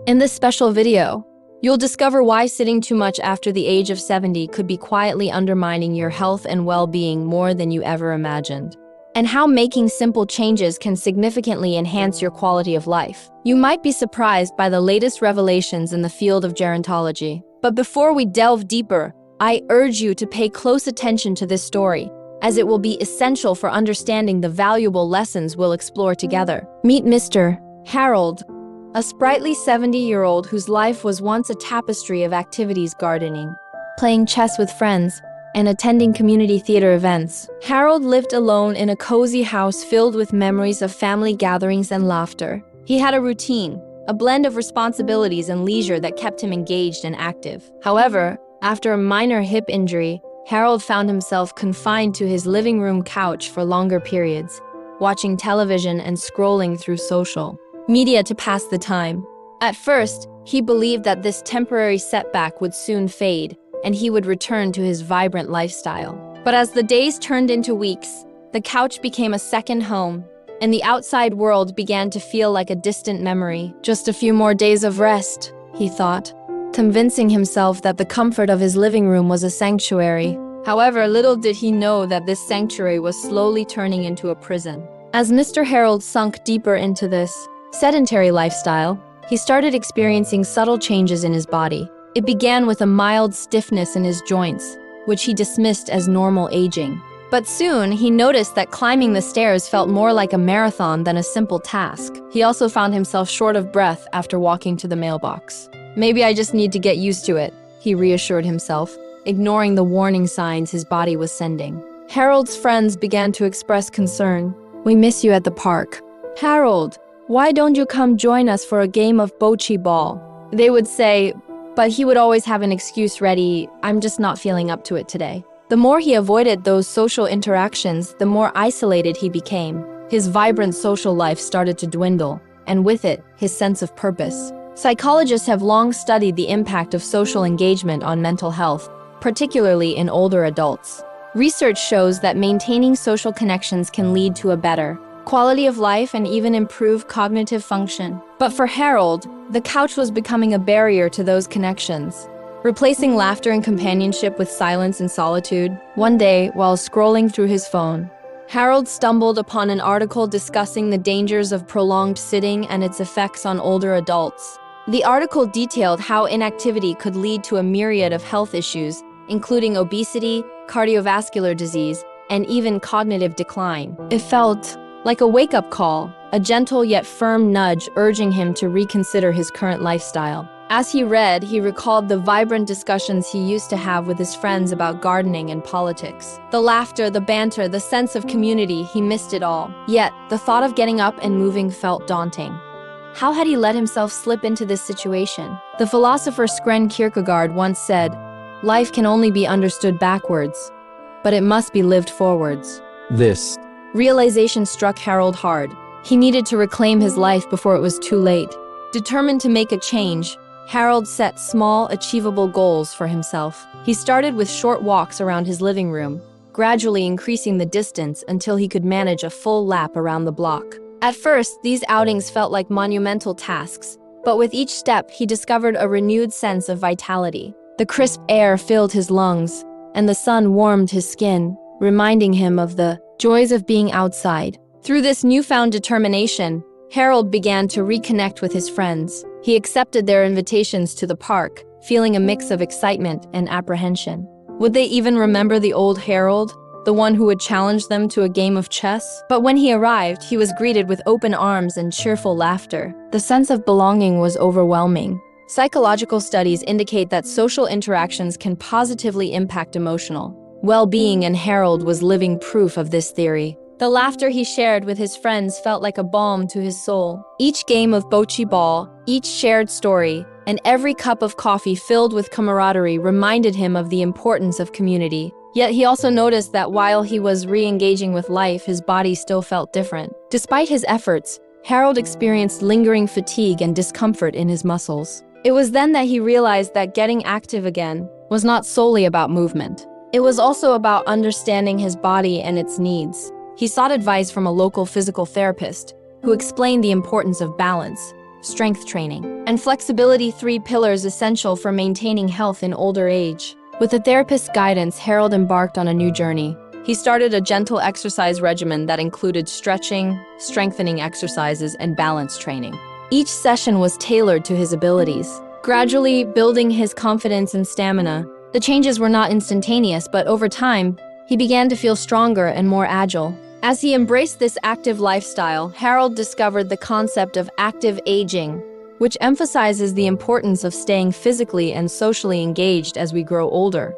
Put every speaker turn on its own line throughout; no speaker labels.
In this special video, you'll discover why sitting too much after the age of 70 could be quietly undermining your health and well-being more than you ever imagined, and how making simple changes can significantly enhance your quality of life. You might be surprised by the latest revelations in the field of gerontology. But before we delve deeper, I urge you to pay close attention to this story, as it will be essential for understanding the valuable lessons we'll explore together. Meet Mr. Harold, a sprightly 70-year-old whose life was once a tapestry of activities: gardening, playing chess with friends, and attending community theater events. Harold lived alone in a cozy house filled with memories of family gatherings and laughter. He had a routine, a blend of responsibilities and leisure that kept him engaged and active. However, after a minor hip injury, Harold found himself confined to his living room couch for longer periods, watching television and scrolling through social media to pass the time. At first, he believed that this temporary setback would soon fade, and he would return to his vibrant lifestyle. But as the days turned into weeks, the couch became a second home, and the outside world began to feel like a distant memory. Just a few more days of rest, he thought, convincing himself that the comfort of his living room was a sanctuary. However, little did he know that this sanctuary was slowly turning into a prison. As Mr. Harold sunk deeper into this sedentary lifestyle, he started experiencing subtle changes in his body. It began with a mild stiffness in his joints, which he dismissed as normal aging. But soon, he noticed that climbing the stairs felt more like a marathon than a simple task. He also found himself short of breath after walking to the mailbox. "Maybe I just need to get used to it," he reassured himself, ignoring the warning signs his body was sending. Harold's friends began to express concern. "We miss you at the park. Harold, why don't you come join us for a game of bocce ball?" They would say, but he would always have an excuse ready: "I'm just not feeling up to it today." The more he avoided those social interactions, the more isolated he became. His vibrant social life started to dwindle, and with it, his sense of purpose. Psychologists have long studied the impact of social engagement on mental health, particularly in older adults. Research shows that maintaining social connections can lead to a better quality of life and even improve cognitive function. But for Harold, the couch was becoming a barrier to those connections, replacing laughter and companionship with silence and solitude. One day, while scrolling through his phone, Harold stumbled upon an article discussing the dangers of prolonged sitting and its effects on older adults. The article detailed how inactivity could lead to a myriad of health issues, including obesity, cardiovascular disease, and even cognitive decline. It felt like a wake-up call, a gentle yet firm nudge urging him to reconsider his current lifestyle. As he read, he recalled the vibrant discussions he used to have with his friends about gardening and politics. The laughter, the banter, the sense of community, he missed it all. Yet, the thought of getting up and moving felt daunting. How had he let himself slip into this situation? The philosopher Søren Kierkegaard once said, "Life can only be understood backwards, but it must be lived forwards." This realization struck Harold hard. He needed to reclaim his life before it was too late. Determined to make a change, Harold set small, achievable goals for himself. He started with short walks around his living room, gradually increasing the distance until he could manage a full lap around the block. At first, these outings felt like monumental tasks, but with each step, he discovered a renewed sense of vitality. The crisp air filled his lungs, and the sun warmed his skin, reminding him of the joys of being outside. Through this newfound determination, Harold began to reconnect with his friends. He accepted their invitations to the park, feeling a mix of excitement and apprehension. Would they even remember the old Harold, the one who would challenge them to a game of chess? But when he arrived, he was greeted with open arms and cheerful laughter. The sense of belonging was overwhelming. Psychological studies indicate that social interactions can positively impact emotional well-being, and Harold was living proof of this theory. The laughter he shared with his friends felt like a balm to his soul. Each game of bocce ball, each shared story, and every cup of coffee filled with camaraderie reminded him of the importance of community. Yet he also noticed that while he was re-engaging with life, his body still felt different. Despite his efforts, Harold experienced lingering fatigue and discomfort in his muscles. It was then that he realized that getting active again was not solely about movement. It was also about understanding his body and its needs. He sought advice from a local physical therapist who explained the importance of balance, strength training, and flexibility, 3 pillars essential for maintaining health in older age. With a therapist's guidance, Harold embarked on a new journey. He started a gentle exercise regimen that included stretching, strengthening exercises, and balance training. Each session was tailored to his abilities, gradually building his confidence and stamina. The changes were not instantaneous, but over time, he began to feel stronger and more agile. As he embraced this active lifestyle, Harold discovered the concept of active aging, which emphasizes the importance of staying physically and socially engaged as we grow older.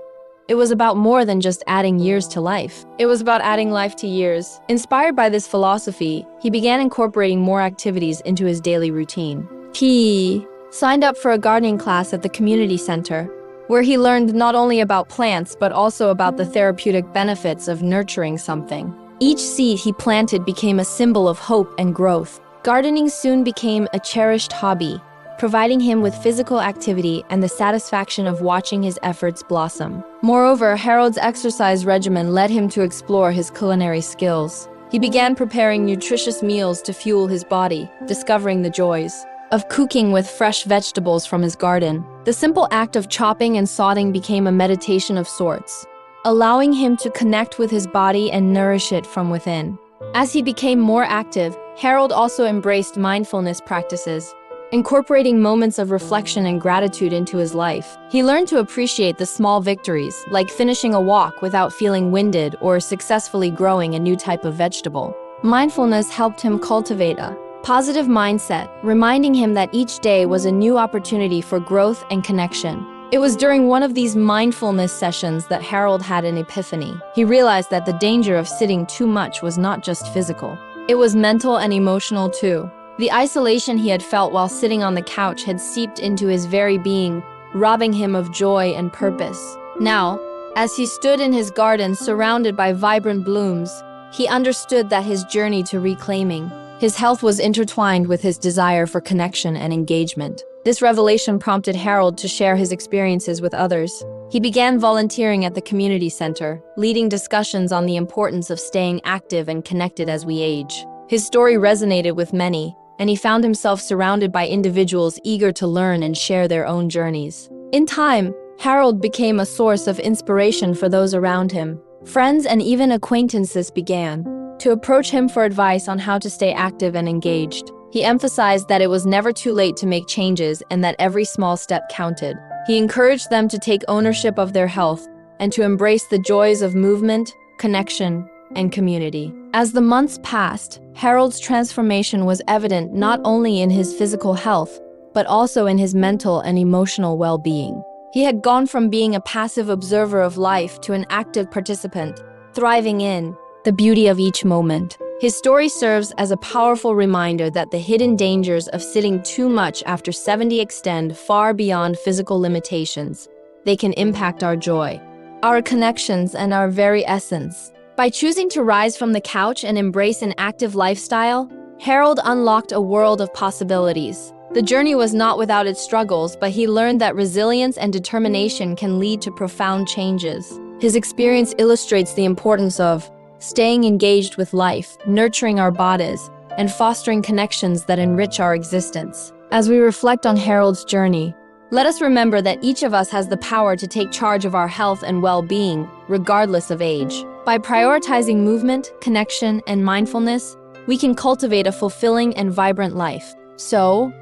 It was about more than just adding years to life. It was about adding life to years. Inspired by this philosophy, he began incorporating more activities into his daily routine. He signed up for a gardening class at the community center, where he learned not only about plants but also about the therapeutic benefits of nurturing something. Each seed he planted became a symbol of hope and growth. Gardening soon became a cherished hobby, providing him with physical activity and the satisfaction of watching his efforts blossom. Moreover, Harold's exercise regimen led him to explore his culinary skills. He began preparing nutritious meals to fuel his body, discovering the joys of cooking with fresh vegetables from his garden. The simple act of chopping and sautéing became a meditation of sorts, allowing him to connect with his body and nourish it from within. As he became more active, Harold also embraced mindfulness practices, incorporating moments of reflection and gratitude into his life. He learned to appreciate the small victories, like finishing a walk without feeling winded or successfully growing a new type of vegetable. Mindfulness helped him cultivate a positive mindset, reminding him that each day was a new opportunity for growth and connection. It was during one of these mindfulness sessions that Harold had an epiphany. He realized that the danger of sitting too much was not just physical. It was mental and emotional too. The isolation he had felt while sitting on the couch had seeped into his very being, robbing him of joy and purpose. Now, as he stood in his garden surrounded by vibrant blooms, he understood that his journey to reclaiming his health was intertwined with his desire for connection and engagement. This revelation prompted Harold to share his experiences with others. He began volunteering at the community center, leading discussions on the importance of staying active and connected as we age. His story resonated with many, and he found himself surrounded by individuals eager to learn and share their own journeys. In time, Harold became a source of inspiration for those around him. Friends and even acquaintances began to approach him for advice on how to stay active and engaged. He emphasized that it was never too late to make changes and that every small step counted. He encouraged them to take ownership of their health and to embrace the joys of movement, connection, and community. As the months passed, Harold's transformation was evident not only in his physical health, but also in his mental and emotional well-being. He had gone from being a passive observer of life to an active participant, thriving in the beauty of each moment. His story serves as a powerful reminder that the hidden dangers of sitting too much after 70 extend far beyond physical limitations. They can impact our joy, our connections, and our very essence. By choosing to rise from the couch and embrace an active lifestyle, Harold unlocked a world of possibilities. The journey was not without its struggles, but he learned that resilience and determination can lead to profound changes. His experience illustrates the importance of staying engaged with life, nurturing our bodies, and fostering connections that enrich our existence. As we reflect on Harold's journey, let us remember that each of us has the power to take charge of our health and well-being, regardless of age. By prioritizing movement, connection, and mindfulness, we can cultivate a fulfilling and vibrant life. So,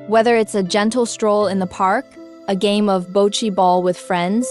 whether it's a gentle stroll in the park, a game of bocce ball with friends,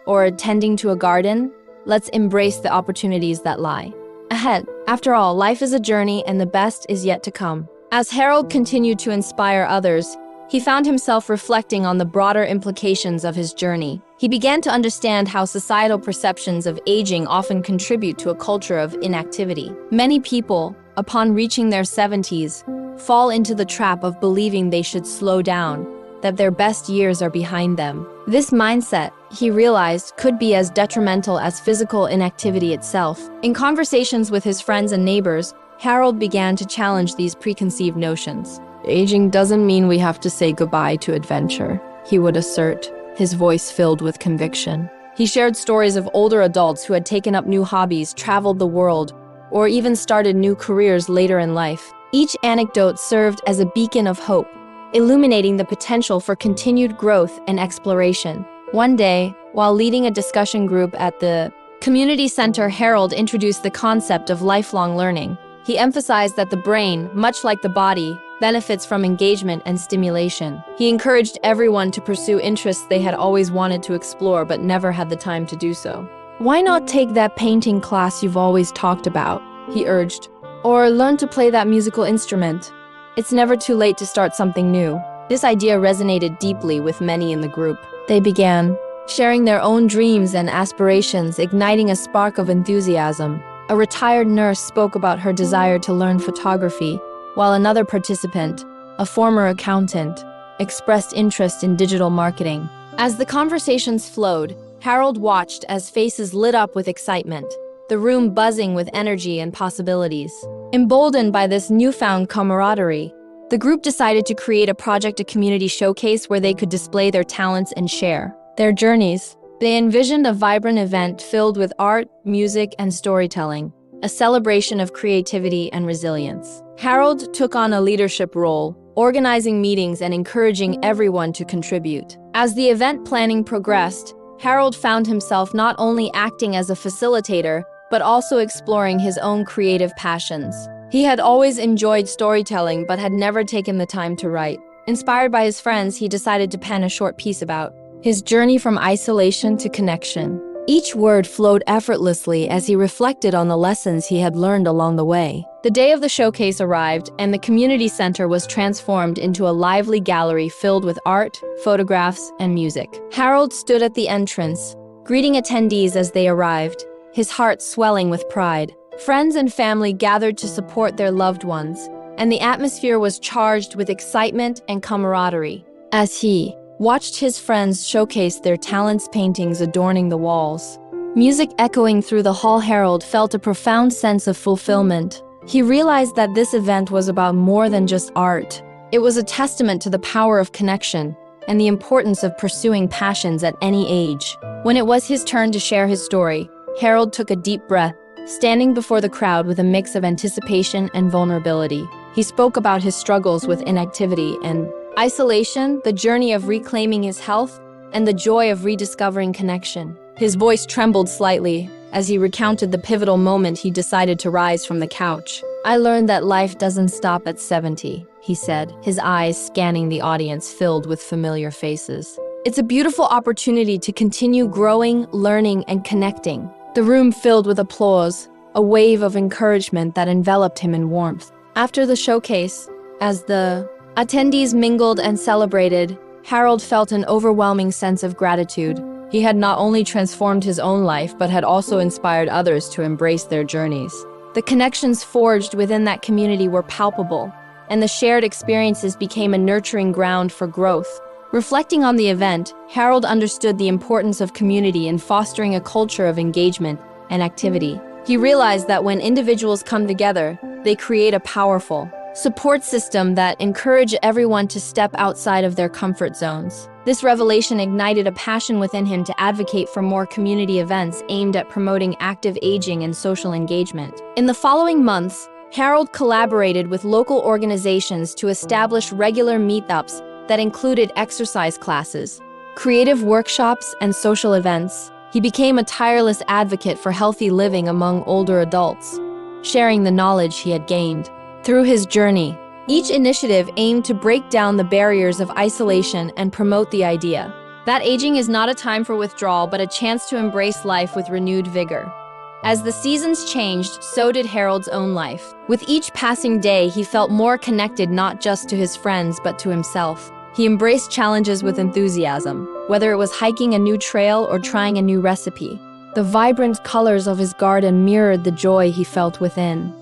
or attending to a garden, let's embrace the opportunities that lie ahead. After all, life is a journey and the best is yet to come. As Harold continued to inspire others, he found himself reflecting on the broader implications of his journey. He began to understand how societal perceptions of aging often contribute to a culture of inactivity. Many people, upon reaching their 70s, fall into the trap of believing they should slow down, that their best years are behind them. This mindset, he realized, could be as detrimental as physical inactivity itself. In conversations with his friends and neighbors, Harold began to challenge these preconceived notions. Aging doesn't mean we have to say goodbye to adventure, he would assert, his voice filled with conviction. He shared stories of older adults who had taken up new hobbies, traveled the world, or even started new careers later in life. Each anecdote served as a beacon of hope, illuminating the potential for continued growth and exploration. One day, while leading a discussion group at the community center, Harold introduced the concept of lifelong learning. He emphasized that the brain, much like the body, benefits from engagement and stimulation. He encouraged everyone to pursue interests they had always wanted to explore but never had the time to do so. "Why not take that painting class you've always talked about?" he urged. "Or learn to play that musical instrument. It's never too late to start something new." This idea resonated deeply with many in the group. They began sharing their own dreams and aspirations, igniting a spark of enthusiasm. A retired nurse spoke about her desire to learn photography, while another participant, a former accountant, expressed interest in digital marketing. As the conversations flowed, Harold watched as faces lit up with excitement, the room buzzing with energy and possibilities. Emboldened by this newfound camaraderie, the group decided to create a community showcase where they could display their talents and share their journeys. They envisioned a vibrant event filled with art, music, and storytelling, a celebration of creativity and resilience. Harold took on a leadership role, organizing meetings and encouraging everyone to contribute. As the event planning progressed, Harold found himself not only acting as a facilitator, but also exploring his own creative passions. He had always enjoyed storytelling but had never taken the time to write. Inspired by his friends, he decided to pen a short piece about his journey from isolation to connection. Each word flowed effortlessly as he reflected on the lessons he had learned along the way. The day of the showcase arrived, and the community center was transformed into a lively gallery filled with art, photographs, and music. Harold stood at the entrance, greeting attendees as they arrived, his heart swelling with pride. Friends and family gathered to support their loved ones, and the atmosphere was charged with excitement and camaraderie. As he watched his friends showcase their talents, paintings adorning the walls, music echoing through the hall, Harold felt a profound sense of fulfillment. He realized that this event was about more than just art. It was a testament to the power of connection and the importance of pursuing passions at any age. When it was his turn to share his story, Harold took a deep breath, standing before the crowd with a mix of anticipation and vulnerability. He spoke about his struggles with inactivity and isolation, the journey of reclaiming his health, and the joy of rediscovering connection. His voice trembled slightly as he recounted the pivotal moment he decided to rise from the couch. "I learned that life doesn't stop at 70, he said, his eyes scanning the audience filled with familiar faces. "It's a beautiful opportunity to continue growing, learning, and connecting." The room filled with applause, a wave of encouragement that enveloped him in warmth. After the showcase, as the attendees mingled and celebrated, Harold felt an overwhelming sense of gratitude. He had not only transformed his own life, but had also inspired others to embrace their journeys. The connections forged within that community were palpable, and the shared experiences became a nurturing ground for growth. Reflecting on the event, Harold understood the importance of community in fostering a culture of engagement and activity. He realized that when individuals come together, they create a powerful support system that encourages everyone to step outside of their comfort zones. This revelation ignited a passion within him to advocate for more community events aimed at promoting active aging and social engagement. In the following months, Harold collaborated with local organizations to establish regular meetups that included exercise classes, creative workshops, and social events. He became a tireless advocate for healthy living among older adults, sharing the knowledge he had gained. Through his journey, each initiative aimed to break down the barriers of isolation and promote the idea that aging is not a time for withdrawal but a chance to embrace life with renewed vigor. As the seasons changed, so did Harold's own life. With each passing day, he felt more connected not just to his friends but to himself. He embraced challenges with enthusiasm, whether it was hiking a new trail or trying a new recipe. The vibrant colors of his garden mirrored the joy he felt within.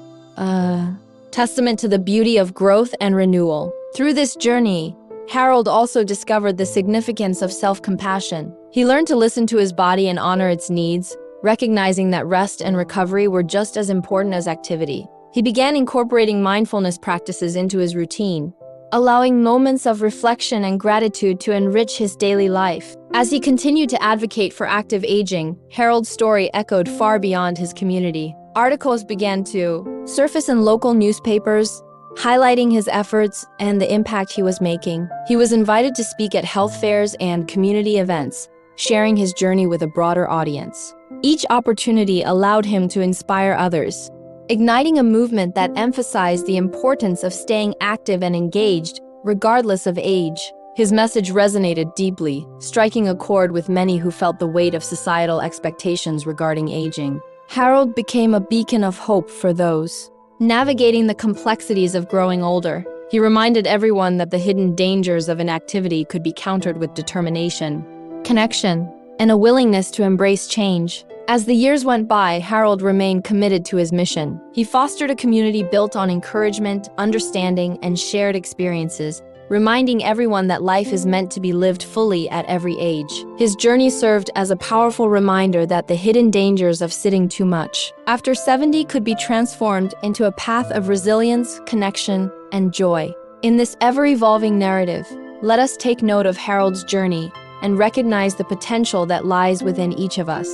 Testament to the beauty of growth and renewal. Through this journey, Harold also discovered the significance of self-compassion. He learned to listen to his body and honor its needs, recognizing that rest and recovery were just as important as activity. He began incorporating mindfulness practices into his routine, allowing moments of reflection and gratitude to enrich his daily life. As he continued to advocate for active aging, Harold's story echoed far beyond his community. Articles began to surface in local newspapers, highlighting his efforts and the impact he was making. He was invited to speak at health fairs and community events, sharing his journey with a broader audience. Each opportunity allowed him to inspire others, igniting a movement that emphasized the importance of staying active and engaged, regardless of age. His message resonated deeply, striking a chord with many who felt the weight of societal expectations regarding aging. Harold became a beacon of hope for those navigating the complexities of growing older. He reminded everyone that the hidden dangers of inactivity could be countered with determination, connection, and a willingness to embrace change. As the years went by, Harold remained committed to his mission. He fostered a community built on encouragement, understanding, and shared experiences, reminding everyone that life is meant to be lived fully at every age. His journey served as a powerful reminder that the hidden dangers of sitting too much after 70 could be transformed into a path of resilience, connection, and joy. In this ever-evolving narrative, let us take note of Harold's journey and recognize the potential that lies within each of us.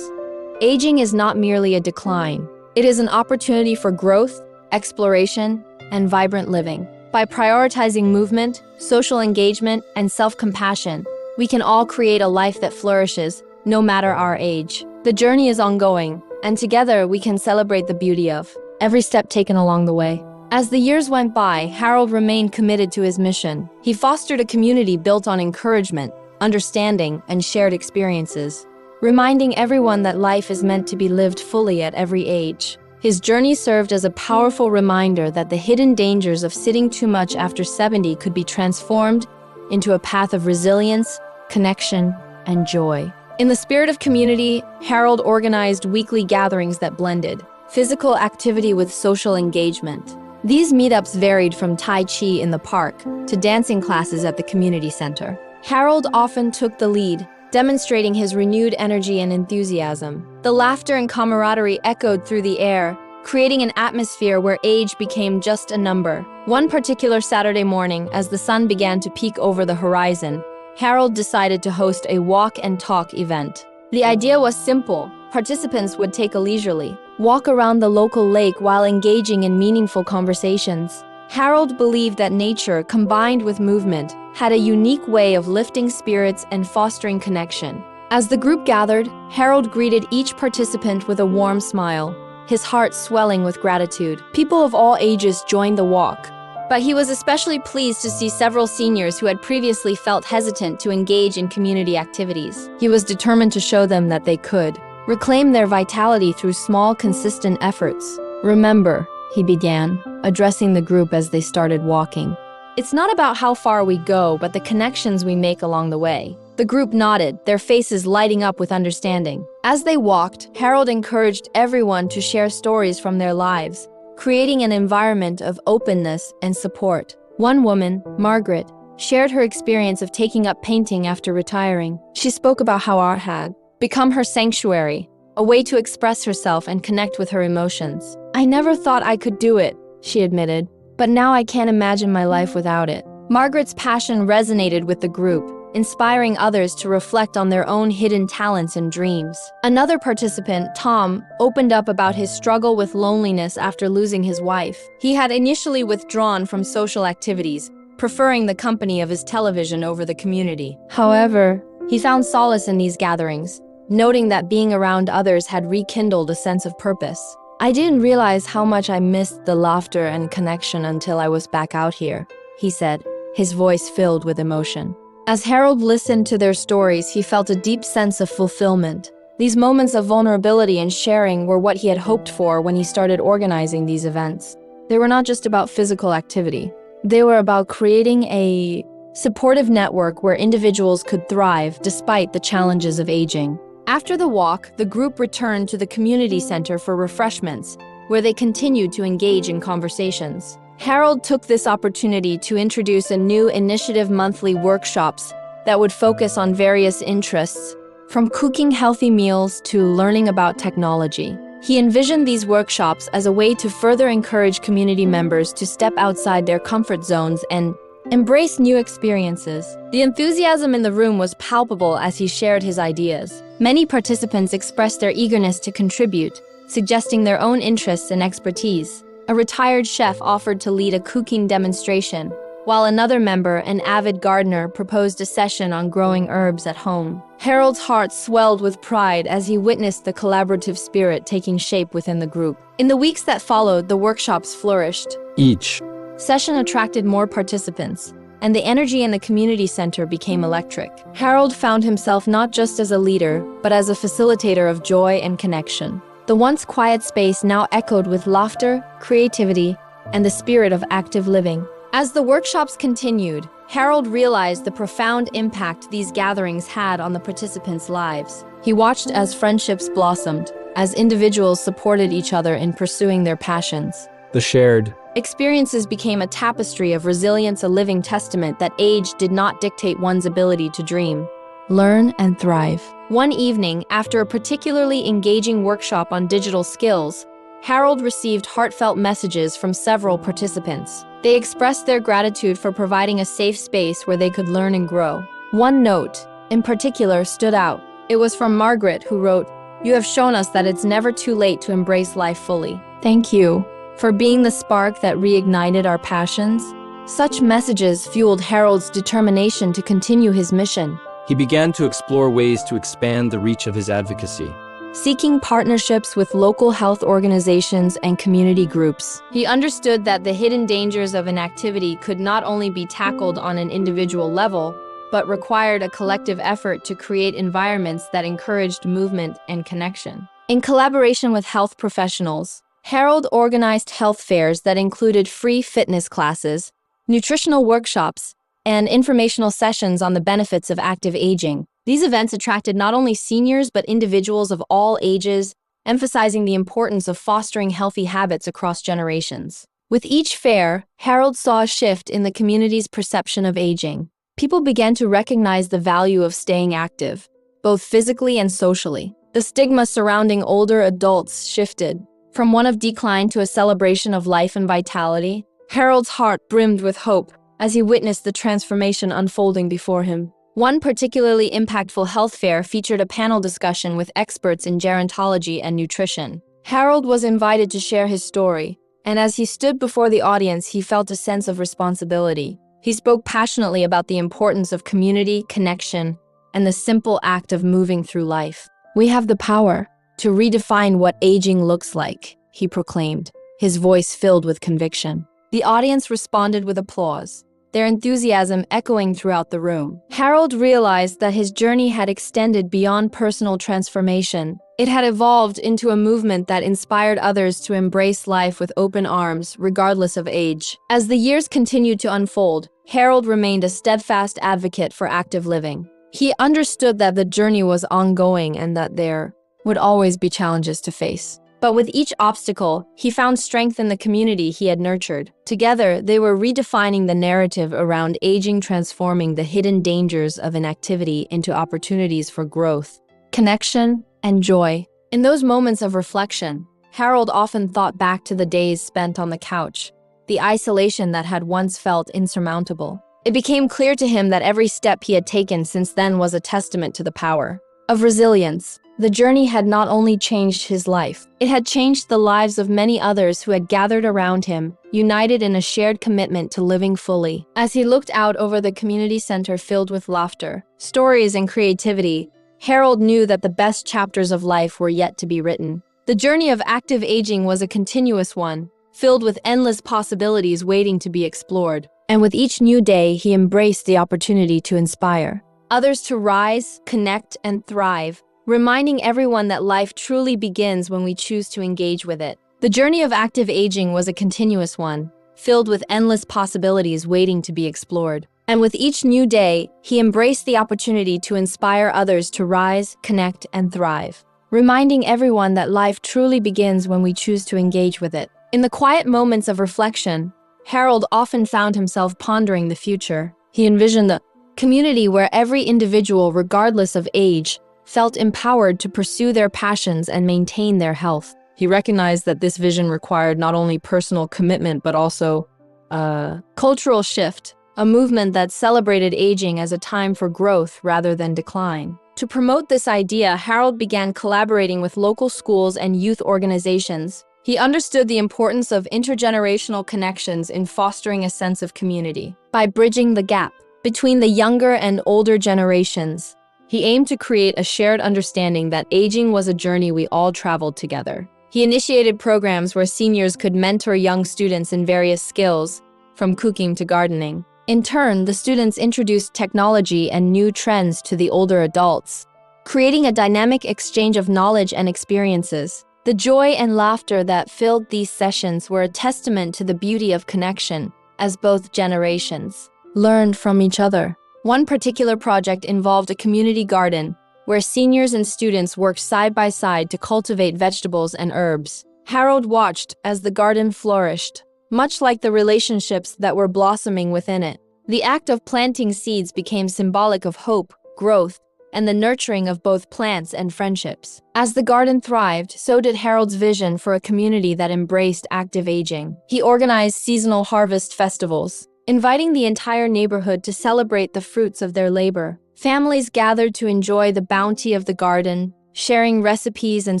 Aging is not merely a decline. It is an opportunity for growth, exploration, and vibrant living. By prioritizing movement, social engagement, and self-compassion, we can all create a life that flourishes, no matter our age. The journey is ongoing, and together we can celebrate the beauty of every step taken along the way. As the years went by, Harold remained committed to his mission. He fostered a community built on encouragement, understanding, and shared experiences, reminding everyone that life is meant to be lived fully at every age. His journey served as a powerful reminder that the hidden dangers of sitting too much after 70 could be transformed into a path of resilience, connection, and joy. In the spirit of community, Harold organized weekly gatherings that blended physical activity with social engagement. These meetups varied from Tai Chi in the park to dancing classes at the community center. Harold often took the lead, demonstrating his renewed energy and enthusiasm. The laughter and camaraderie echoed through the air, creating an atmosphere where age became just a number. One particular Saturday morning, as the sun began to peek over the horizon, Harold decided to host a walk and talk event. The idea was simple. Participants would take a leisurely walk around the local lake while engaging in meaningful conversations. Harold believed that nature, combined with movement, had a unique way of lifting spirits and fostering connection. As the group gathered, Harold greeted each participant with a warm smile, his heart swelling with gratitude. People of all ages joined the walk, but he was especially pleased to see several seniors who had previously felt hesitant to engage in community activities. He was determined to show them that they could reclaim their vitality through small, consistent efforts. "Remember," he began, addressing the group as they started walking, "it's not about how far we go, but the connections we make along the way." The group nodded, their faces lighting up with understanding. As they walked, Harold encouraged everyone to share stories from their lives, creating an environment of openness and support. One woman, Margaret, shared her experience of taking up painting after retiring. She spoke about how art had become her sanctuary, a way to express herself and connect with her emotions. "I never thought I could do it," she admitted, "but now I can't imagine my life without it." Margaret's passion resonated with the group, inspiring others to reflect on their own hidden talents and dreams. Another participant, Tom, opened up about his struggle with loneliness after losing his wife. He had initially withdrawn from social activities, preferring the company of his television over the community. However, he found solace in these gatherings, noting that being around others had rekindled a sense of purpose. "I didn't realize how much I missed the laughter and connection until I was back out here," he said, his voice filled with emotion. As Harold listened to their stories, he felt a deep sense of fulfillment. These moments of vulnerability and sharing were what he had hoped for when he started organizing these events. They were not just about physical activity. They were about creating a supportive network where individuals could thrive despite the challenges of aging. After the walk, the group returned to the community center for refreshments, where they continued to engage in conversations. Harold took this opportunity to introduce a new initiative: monthly workshops that would focus on various interests, from cooking healthy meals to learning about technology. He envisioned these workshops as a way to further encourage community members to step outside their comfort zones and embrace new experiences. The enthusiasm in the room was palpable as he shared his ideas. Many participants expressed their eagerness to contribute, suggesting their own interests and expertise. A retired chef offered to lead a cooking demonstration, while another member, an avid gardener, proposed a session on growing herbs at home. Harold's heart swelled with pride as he witnessed the collaborative spirit taking shape within the group. In the weeks that followed, the workshops flourished.
Each
Session attracted more participants, and the energy in the community center became electric. Harold found himself not just as a leader, but as a facilitator of joy and connection. The once quiet space now echoed with laughter, creativity, and the spirit of active living. As the workshops continued, Harold realized the profound impact these gatherings had on the participants' lives. He watched as friendships blossomed, as individuals supported each other in pursuing their passions.
the shared
Experiences became a tapestry of resilience, a living testament that age did not dictate one's ability to dream, learn, and thrive. One evening, after a particularly engaging workshop on digital skills, Harold received heartfelt messages from several participants. They expressed their gratitude for providing a safe space where they could learn and grow. One note, in particular, stood out. It was from Margaret, who wrote, "You have shown us that it's never too late to embrace life fully. Thank you for being the spark that reignited our passions." Such messages fueled Harold's determination to continue his mission.
He began to explore ways to expand the reach of his advocacy.
Seeking partnerships with local health organizations and community groups. He understood that the hidden dangers of inactivity could not only be tackled on an individual level, but required a collective effort to create environments that encouraged movement and connection. In collaboration with health professionals, Harold organized health fairs that included free fitness classes, nutritional workshops, and informational sessions on the benefits of active aging. These events attracted not only seniors but individuals of all ages, emphasizing the importance of fostering healthy habits across generations. With each fair, Harold saw a shift in the community's perception of aging. People began to recognize the value of staying active, both physically and socially. The stigma surrounding older adults shifted, from one of decline to a celebration of life and vitality. Harold's heart brimmed with hope as he witnessed the transformation unfolding before him. One particularly impactful health fair featured a panel discussion with experts in gerontology and nutrition. Harold was invited to share his story, and as he stood before the audience, he felt a sense of responsibility. He spoke passionately about the importance of community, connection, and the simple act of moving through life. "We have the power to redefine what aging looks like," he proclaimed, his voice filled with conviction. The audience responded with applause, their enthusiasm echoing throughout the room. Harold realized that his journey had extended beyond personal transformation. It had evolved into a movement that inspired others to embrace life with open arms, regardless of age. As the years continued to unfold, Harold remained a steadfast advocate for active living. He understood that the journey was ongoing and that there would always be challenges to face. But with each obstacle, he found strength in the community he had nurtured. Together, they were redefining the narrative around aging, transforming the hidden dangers of inactivity into opportunities for growth, connection, and joy. In those moments of reflection, Harold often thought back to the days spent on the couch, the isolation that had once felt insurmountable. It became clear to him that every step he had taken since then was a testament to the power of resilience. The journey had not only changed his life, it had changed the lives of many others who had gathered around him, united in a shared commitment to living fully. As he looked out over the community center filled with laughter, stories, and creativity, Harold knew that the best chapters of life were yet to be written. The journey of active aging was a continuous one, filled with endless possibilities waiting to be explored. And with each new day, he embraced the opportunity to inspire others to rise, connect, and thrive, reminding everyone that life truly begins when we choose to engage with it. The journey of active aging was a continuous one, filled with endless possibilities waiting to be explored. And with each new day, he embraced the opportunity to inspire others to rise, connect, and thrive, reminding everyone that life truly begins when we choose to engage with it. In the quiet moments of reflection, Harold often found himself pondering the future. He envisioned the community where every individual, regardless of age, felt empowered to pursue their passions and maintain their health. He recognized that this vision required not only personal commitment, but also a cultural shift, a movement that celebrated aging as a time for growth rather than decline. To promote this idea, Harold began collaborating with local schools and youth organizations. He understood the importance of intergenerational connections in fostering a sense of community. By bridging the gap between the younger and older generations, he aimed to create a shared understanding that aging was a journey we all traveled together. He initiated programs where seniors could mentor young students in various skills, from cooking to gardening. In turn, the students introduced technology and new trends to the older adults, creating a dynamic exchange of knowledge and experiences. The joy and laughter that filled these sessions were a testament to the beauty of connection, as both generations learned from each other. One particular project involved a community garden, where seniors and students worked side by side to cultivate vegetables and herbs. Harold watched as the garden flourished, much like the relationships that were blossoming within it. The act of planting seeds became symbolic of hope, growth, and the nurturing of both plants and friendships. As the garden thrived, so did Harold's vision for a community that embraced active aging. He organized seasonal harvest festivals, inviting the entire neighborhood to celebrate the fruits of their labor. Families gathered to enjoy the bounty of the garden, sharing recipes and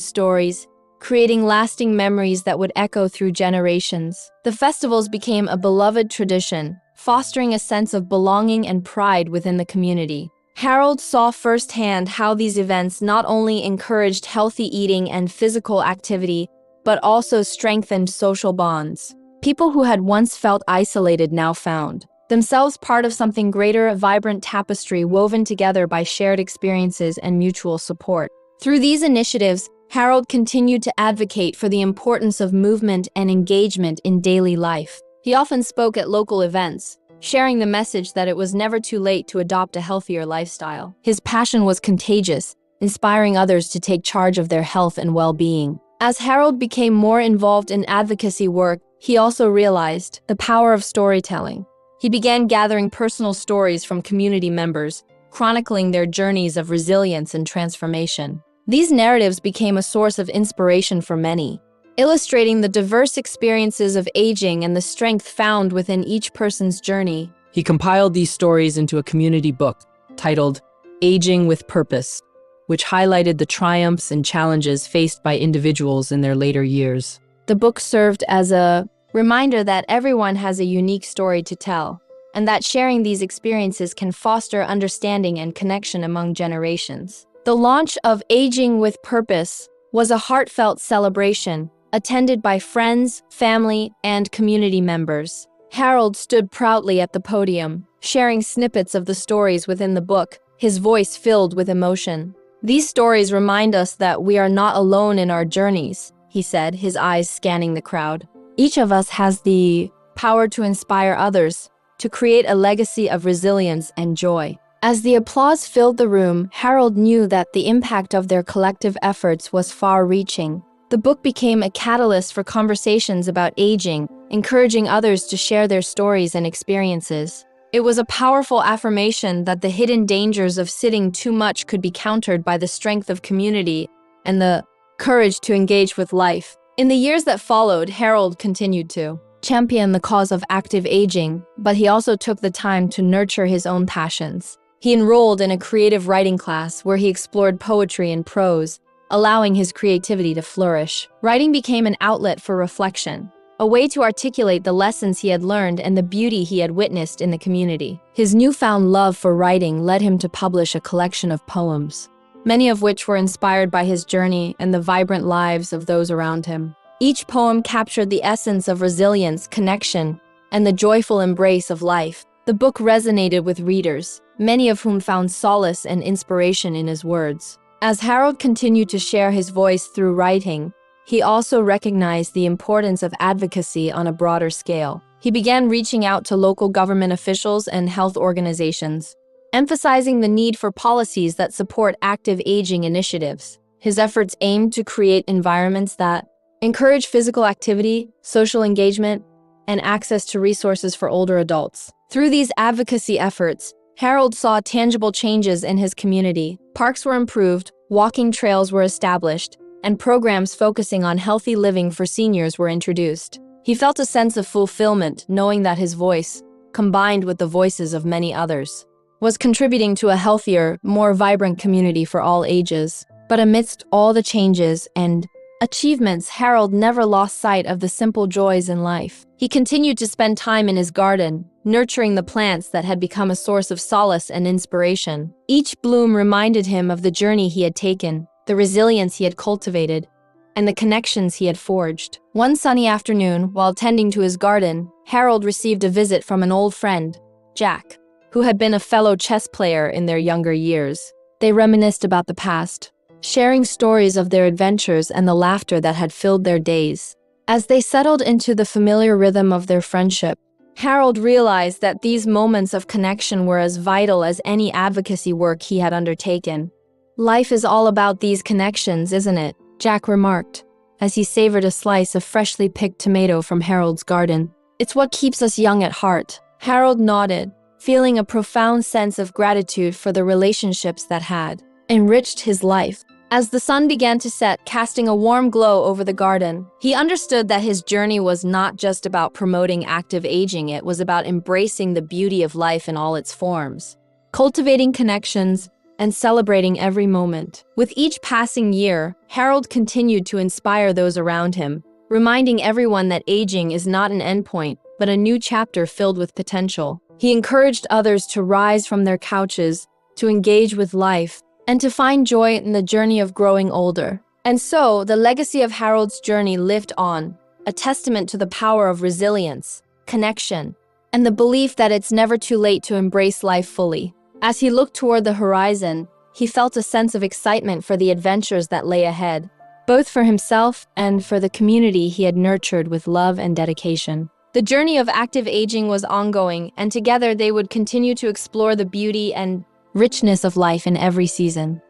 stories, creating lasting memories that would echo through generations. The festivals became a beloved tradition, fostering a sense of belonging and pride within the community. Harold saw firsthand how these events not only encouraged healthy eating and physical activity, but also strengthened social bonds. People who had once felt isolated now found themselves part of something greater, a vibrant tapestry woven together by shared experiences and mutual support. Through these initiatives, Harold continued to advocate for the importance of movement and engagement in daily life. He often spoke at local events, sharing the message that it was never too late to adopt a healthier lifestyle. His passion was contagious, inspiring others to take charge of their health and well-being. As Harold became more involved in advocacy work, he also realized the power of storytelling. He began gathering personal stories from community members, chronicling their journeys of resilience and transformation. These narratives became a source of inspiration for many, illustrating the diverse experiences of aging and the strength found within each person's journey.
He compiled these stories into a community book titled Aging with Purpose, which highlighted the triumphs and challenges faced by individuals in their later years.
The book served as a reminder that everyone has a unique story to tell, and that sharing these experiences can foster understanding and connection among generations. The launch of Aging with Purpose was a heartfelt celebration, attended by friends, family, and community members. Harold stood proudly at the podium, sharing snippets of the stories within the book, his voice filled with emotion. "These stories remind us that we are not alone in our journeys," he said, his eyes scanning the crowd. "Each of us has the power to inspire others, to create a legacy of resilience and joy." As the applause filled the room, Harold knew that the impact of their collective efforts was far-reaching. The book became a catalyst for conversations about aging, encouraging others to share their stories and experiences. It was a powerful affirmation that the hidden dangers of sitting too much could be countered by the strength of community and the courage to engage with life. In the years that followed, Harold continued to champion the cause of active aging, but he also took the time to nurture his own passions. He enrolled in a creative writing class where he explored poetry and prose, allowing his creativity to flourish. Writing became an outlet for reflection, a way to articulate the lessons he had learned and the beauty he had witnessed in the community. His newfound love for writing led him to publish a collection of poems, many of which were inspired by his journey and the vibrant lives of those around him. Each poem captured the essence of resilience, connection, and the joyful embrace of life. The book resonated with readers, many of whom found solace and inspiration in his words. As Harold continued to share his voice through writing, he also recognized the importance of advocacy on a broader scale. He began reaching out to local government officials and health organizations, emphasizing the need for policies that support active aging initiatives. His efforts aimed to create environments that encourage physical activity, social engagement, and access to resources for older adults. Through these advocacy efforts, Harold saw tangible changes in his community. Parks were improved, walking trails were established, and programs focusing on healthy living for seniors were introduced. He felt a sense of fulfillment knowing that his voice, combined with the voices of many others, was contributing to a healthier, more vibrant community for all ages. But amidst all the changes and achievements, Harold never lost sight of the simple joys in life. He continued to spend time in his garden, nurturing the plants that had become a source of solace and inspiration. Each bloom reminded him of the journey he had taken, the resilience he had cultivated, and the connections he had forged. One sunny afternoon, while tending to his garden, Harold received a visit from an old friend, Jack, who had been a fellow chess player in their younger years. They reminisced about the past, sharing stories of their adventures and the laughter that had filled their days. As they settled into the familiar rhythm of their friendship, Harold realized that these moments of connection were as vital as any advocacy work he had undertaken. "Life is all about these connections, isn't it?" Jack remarked, as he savored a slice of freshly picked tomato from Harold's garden. "It's what keeps us young at heart." Harold nodded, feeling a profound sense of gratitude for the relationships that had enriched his life. As the sun began to set, casting a warm glow over the garden, he understood that his journey was not just about promoting active aging, it was about embracing the beauty of life in all its forms, cultivating connections, and celebrating every moment. With each passing year, Harold continued to inspire those around him, reminding everyone that aging is not an endpoint, but a new chapter filled with potential. He encouraged others to rise from their couches, to engage with life, and to find joy in the journey of growing older. And so, the legacy of Harold's journey lived on, a testament to the power of resilience, connection, and the belief that it's never too late to embrace life fully. As he looked toward the horizon, he felt a sense of excitement for the adventures that lay ahead, both for himself and for the community he had nurtured with love and dedication. The journey of active aging was ongoing, and together they would continue to explore the beauty and richness of life in every season.